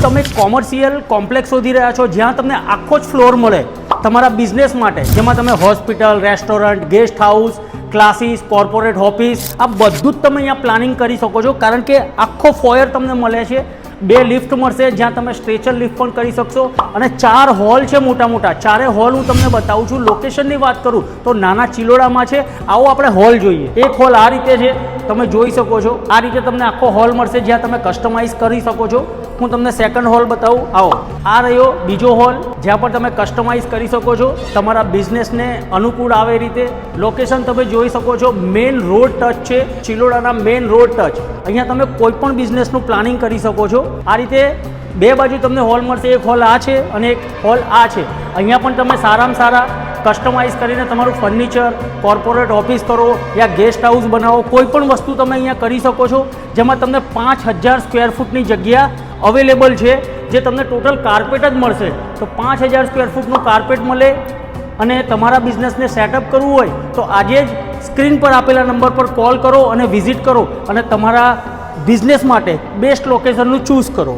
તમે commercial complex શોધી રહ્યા છો જ્યાં તમને આખો જ ફ્લોર મળે તમારા બિઝનેસ માટે, જેમાં તમે hospital, restaurant, guest house, classes, corporate office આ બધું જ તમે અહીંયા પ્લાનિંગ કરી શકો છો, કારણ કે આખો ફોયર તમને મળે છે. 2 લિફ્ટ મળશે જ્યાં તમે સ્ટ્રેચર લિફ્ટ પણ કરી શકશો અને 4 હોલ છે મોટા મોટા. 4 હોલ હું તમને બતાવું છું. લોકેશનની વાત કરું તો નાના ચિલોડામાં છે. આવો આપણે હોલ જોઈએ. એક હોલ આ રીતે છે, તમે જોઈ શકો છો. આ રીતે તમને આખો હોલ મળશે જ્યાં તમે કસ્ટમાઇઝ કરી શકો છો. હું તમને સેકન્ડ હોલ બતાવું. આવો, આ રહ્યો બીજો હોલ જ્યાં પણ તમે કસ્ટમાઇઝ કરી શકો છો તમારા બિઝનેસને અનુકૂળ આવે રીતે. લોકેશન તમે જોઈ શકો છો, મેઇન રોડ ટચ છે, ચિલોડાના મેઇન રોડ ટચ. અહીંયા તમે કોઈ પણ બિઝનેસનું પ્લાનિંગ કરી શકો છો. આ રીતે 2 બાજુ તમને હોલ મળશે. એક હોલ આ છે અને એક હોલ આ છે. અહીંયા પણ તમે સારામાં સારા કસ્ટમાઇઝ કરીને તમારું ફર્નિચર, કોર્પોરેટ ઓફિસ કરો યા ગેસ્ટ હાઉસ બનાવો, કોઈ પણ વસ્તુ તમે અહીંયા કરી શકો છો. જેમાં તમને 5000 સ્ક્વેર ફૂટની જગ્યા અવેલેબલ છે, જે તમને ટોટલ કાર્પેટ જ મળશે. તો 5000 સ્ક્વેર ફૂટનું કાર્પેટ મળે અને તમારા બિઝનેસને સેટઅપ કરવું હોય તો આજે જ સ્ક્રીન પર આપેલા નંબર પર કોલ કરો અને વિઝિટ કરો અને તમારા બિઝનેસ માટે બેસ્ટ લોકેશનનું ચૂઝ કરો.